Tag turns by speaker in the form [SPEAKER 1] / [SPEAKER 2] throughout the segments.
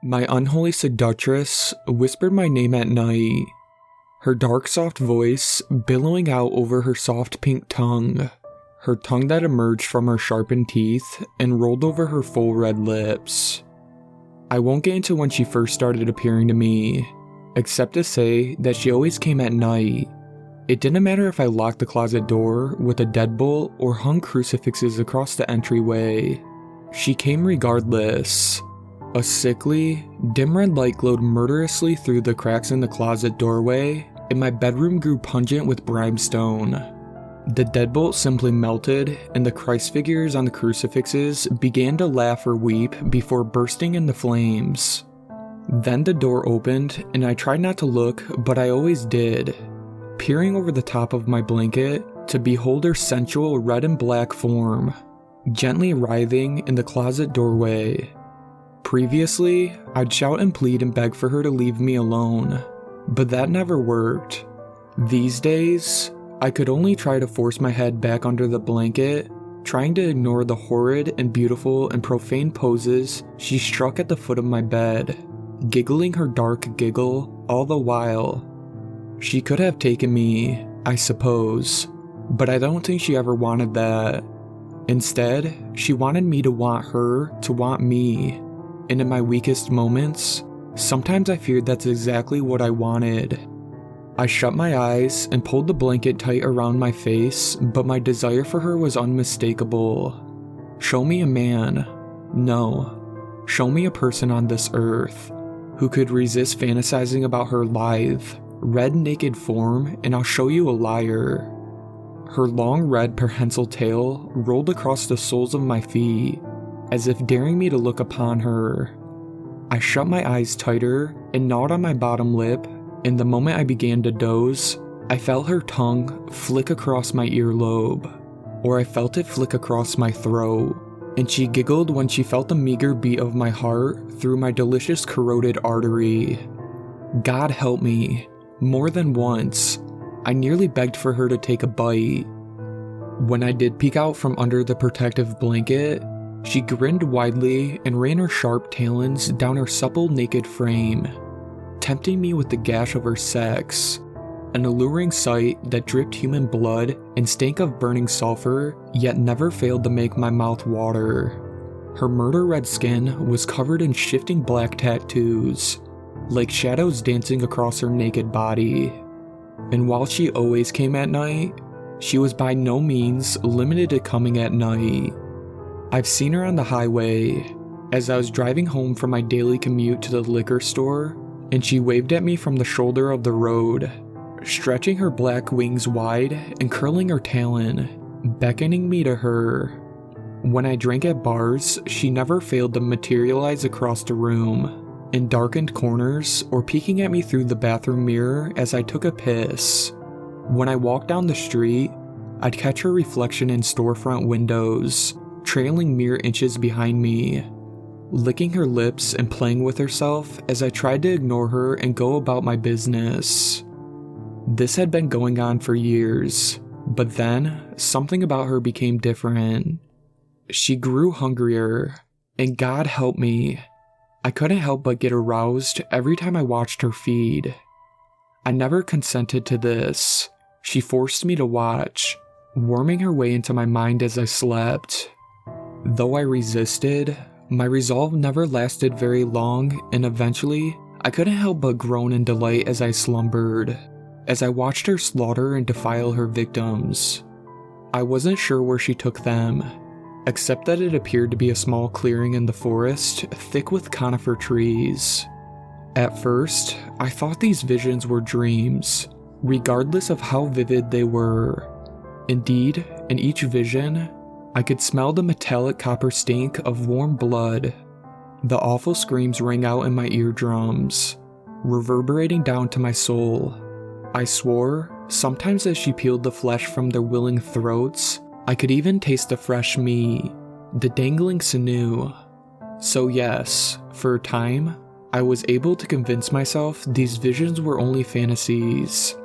[SPEAKER 1] My unholy seductress whispered my name at night, her dark soft voice billowing out over her soft pink tongue, her tongue that emerged from her sharpened teeth and rolled over her full red lips. I won't get into when she first started appearing to me, except to say that she always came at night. It didn't matter if I locked the closet door with a deadbolt or hung crucifixes across the entryway. She came regardless. A sickly, dim red light glowed murderously through the cracks in the closet doorway, and my bedroom grew pungent with brimstone. The deadbolt simply melted, and the Christ figures on the crucifixes began to laugh or weep before bursting into flames. Then the door opened, and I tried not to look, but I always did, peering over the top of my blanket to behold her sensual red and black form, gently writhing in the closet doorway. Previously, I'd shout and plead and beg for her to leave me alone, but that never worked. These days, I could only try to force my head back under the blanket, trying to ignore the horrid and beautiful and profane poses she struck at the foot of my bed, giggling her dark giggle all the while. She could have taken me, I suppose, but I don't think she ever wanted that. Instead, she wanted me to want me. And in my weakest moments, sometimes I feared that's exactly what I wanted. I shut my eyes and pulled the blanket tight around my face, but my desire for her was unmistakable. Show me a man. No. Show me a person on this earth who could resist fantasizing about her lithe, red naked form, and I'll show you a liar. Her long red prehensile tail rolled across the soles of my feet, as if daring me to look upon her. I shut my eyes tighter and gnawed on my bottom lip, and the moment I began to doze, I felt her tongue flick across my earlobe, or I felt it flick across my throat, and she giggled when she felt the meager beat of my heart through my delicious corroded artery. God help me, more than once, I nearly begged for her to take a bite. When I did peek out from under the protective blanket, she grinned widely and ran her sharp talons down her supple naked frame, tempting me with the gash of her sex, an alluring sight that dripped human blood and stank of burning sulfur, yet never failed to make my mouth water. Her murder red skin was covered in shifting black tattoos, like shadows dancing across her naked body. And while she always came at night, she was by no means limited to coming at night. I've seen her on the highway, as I was driving home from my daily commute to the liquor store, and she waved at me from the shoulder of the road, stretching her black wings wide and curling her talon, beckoning me to her. When I drank at bars, she never failed to materialize across the room, in darkened corners, or peeking at me through the bathroom mirror as I took a piss. When I walked down the street, I'd catch her reflection in storefront windows, trailing mere inches behind me, licking her lips and playing with herself as I tried to ignore her and go about my business. This had been going on for years, but then something about her became different. She grew hungrier, and God help me, I couldn't help but get aroused every time I watched her feed. I never consented to this. She forced me to watch, worming her way into my mind as I slept. Though I resisted, my resolve never lasted very long, and eventually, I couldn't help but groan in delight as I slumbered, as I watched her slaughter and defile her victims. I wasn't sure where she took them, except that it appeared to be a small clearing in the forest, thick with conifer trees. At first, I thought these visions were dreams, regardless of how vivid they were. Indeed, in each vision, I could smell the metallic copper stink of warm blood. The awful screams rang out in my eardrums, reverberating down to my soul. I swore, sometimes as she peeled the flesh from their willing throats, I could even taste the fresh meat, the dangling sinew. So yes, for a time, I was able to convince myself these visions were only fantasies,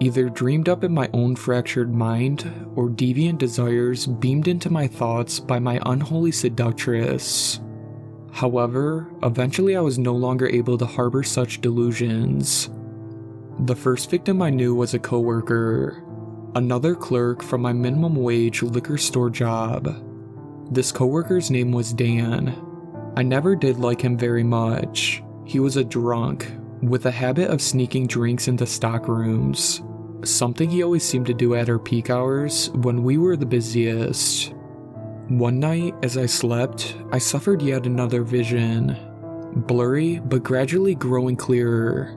[SPEAKER 1] either dreamed up in my own fractured mind, or deviant desires beamed into my thoughts by my unholy seductress. However, eventually I was no longer able to harbor such delusions. The first victim I knew was a coworker, another clerk from my minimum wage liquor store job. This coworker's name was Dan. I never did like him very much. He was a drunk, with a habit of sneaking drinks into stock rooms, something he always seemed to do at our peak hours when we were the busiest. One night, as I slept, I suffered yet another vision. Blurry, but gradually growing clearer.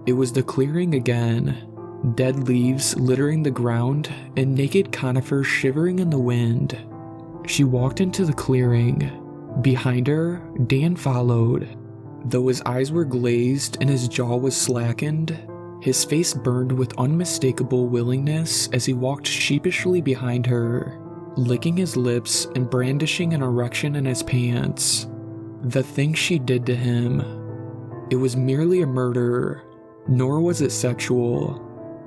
[SPEAKER 1] It was the clearing again. Dead leaves littering the ground, and naked conifers shivering in the wind. She walked into the clearing. Behind her, Dan followed. Though his eyes were glazed and his jaw was slackened, his face burned with unmistakable willingness as he walked sheepishly behind her, licking his lips and brandishing an erection in his pants. The thing she did to him. It was merely a murder, nor was it sexual.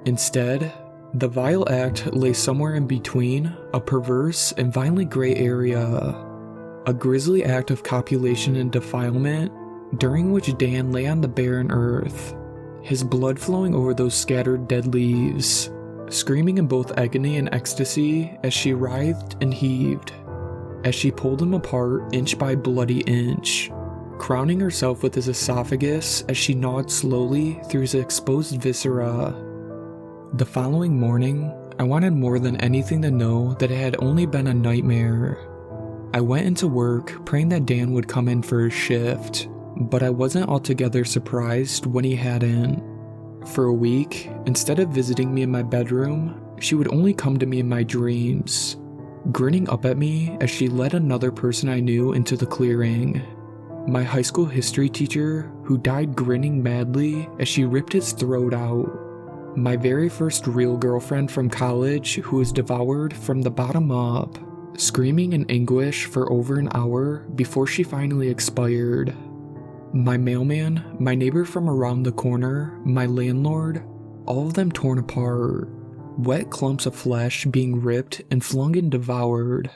[SPEAKER 1] Instead, the vile act lay somewhere in between a perverse and violent gray area. A grisly act of copulation and defilement, during which Dan lay on the barren earth, his blood flowing over those scattered dead leaves, screaming in both agony and ecstasy as she writhed and heaved, as she pulled him apart inch by bloody inch, crowning herself with his esophagus as she gnawed slowly through his exposed viscera. The following morning, I wanted more than anything to know that it had only been a nightmare. I went into work praying that Dan would come in for his shift, but I wasn't altogether surprised when he hadn't. For a week, instead of visiting me in my bedroom, she would only come to me in my dreams, grinning up at me as she led another person I knew into the clearing. My high school history teacher, who died grinning madly as she ripped his throat out. My very first real girlfriend from college who was devoured from the bottom up, screaming in anguish for over an hour before she finally expired. My mailman, my neighbor from around the corner, my landlord, all of them torn apart, wet clumps of flesh being ripped and flung and devoured.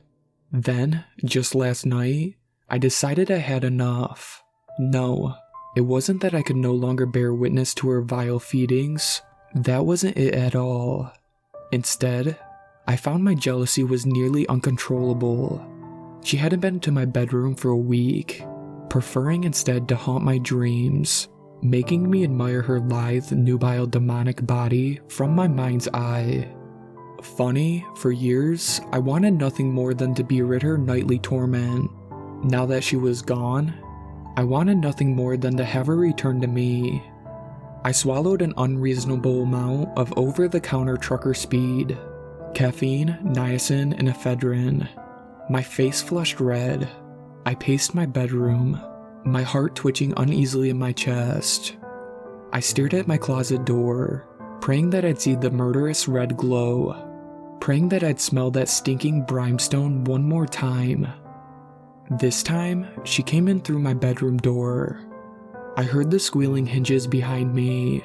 [SPEAKER 1] Then, just last night, I decided I had enough. No, it wasn't that I could no longer bear witness to her vile feedings. That wasn't it at all. Instead, I found my jealousy was nearly uncontrollable. She hadn't been to my bedroom for a week, preferring instead to haunt my dreams, making me admire her lithe, nubile demonic body from my mind's eye. Funny, for years, I wanted nothing more than to be rid her nightly torment. Now that she was gone, I wanted nothing more than to have her return to me. I swallowed an unreasonable amount of over-the-counter trucker speed, caffeine, niacin, and ephedrine. My face flushed red. I paced my bedroom, my heart twitching uneasily in my chest. I stared at my closet door, praying that I'd see the murderous red glow, praying that I'd smell that stinking brimstone one more time. This time, she came in through my bedroom door. I heard the squealing hinges behind me,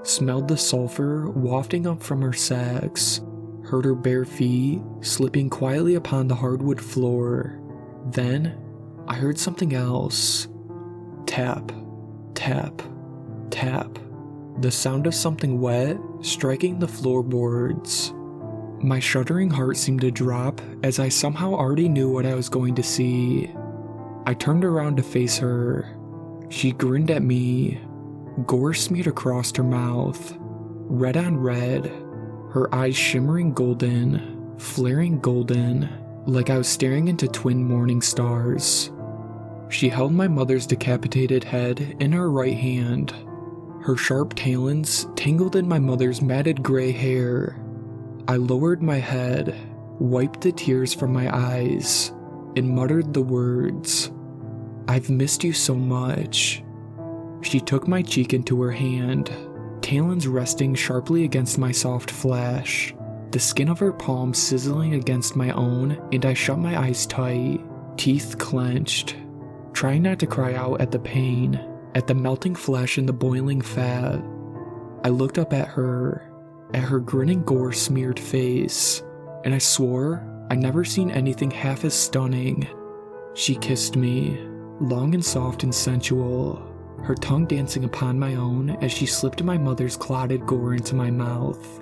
[SPEAKER 1] smelled the sulfur wafting up from her sex, heard her bare feet slipping quietly upon the hardwood floor. Then, I heard something else. Tap, tap, tap. The sound of something wet striking the floorboards. My shuddering heart seemed to drop as I somehow already knew what I was going to see. I turned around to face her. She grinned at me, gore smeared across her mouth, red on red, her eyes shimmering golden, flaring golden, like I was staring into twin morning stars. She held my mother's decapitated head in her right hand. Her sharp talons tangled in my mother's matted gray hair. I lowered my head, wiped the tears from my eyes, and muttered the words, "I've missed you so much." She took my cheek into her hand, talons resting sharply against my soft flesh, the skin of her palm sizzling against my own, and I shut my eyes tight, teeth clenched, trying not to cry out at the pain, at the melting flesh and the boiling fat. I looked up at her grinning gore-smeared face, and I swore I'd never seen anything half as stunning. She kissed me, long and soft and sensual, her tongue dancing upon my own as she slipped my mother's clotted gore into my mouth.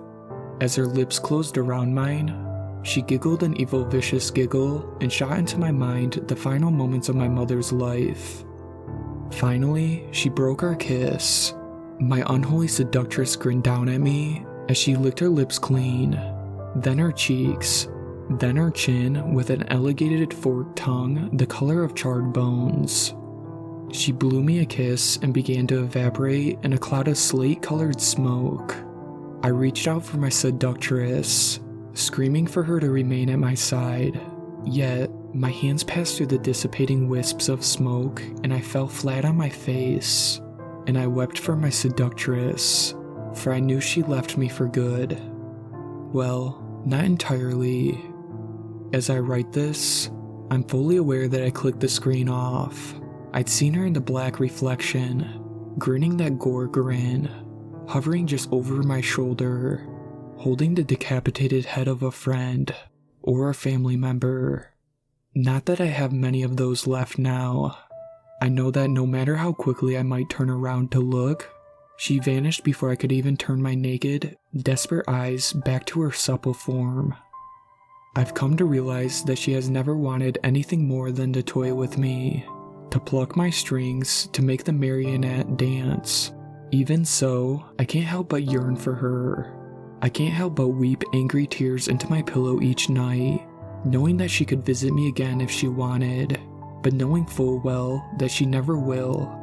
[SPEAKER 1] As her lips closed around mine, she giggled an evil, vicious giggle and shot into my mind the final moments of my mother's life. Finally, she broke our kiss. My unholy seductress grinned down at me as she licked her lips clean, then her cheeks, then her chin with an elongated forked tongue the color of charred bones. She blew me a kiss and began to evaporate in a cloud of slate-colored smoke. I reached out for my seductress, screaming for her to remain at my side, yet my hands passed through the dissipating wisps of smoke and I fell flat on my face, and I wept for my seductress, for I knew she left me for good. Well, not entirely. As I write this, I'm fully aware that I clicked the screen off. I'd seen her in the black reflection, grinning that gore grin, hovering just over my shoulder, holding the decapitated head of a friend or a family member. Not that I have many of those left now. I know that no matter how quickly I might turn around to look, she vanished before I could even turn my naked, desperate eyes back to her supple form. I've come to realize that she has never wanted anything more than to toy with me, to pluck my strings, to make the marionette dance. Even so, I can't help but yearn for her. I can't help but weep angry tears into my pillow each night, knowing that she could visit me again if she wanted, but knowing full well that she never will.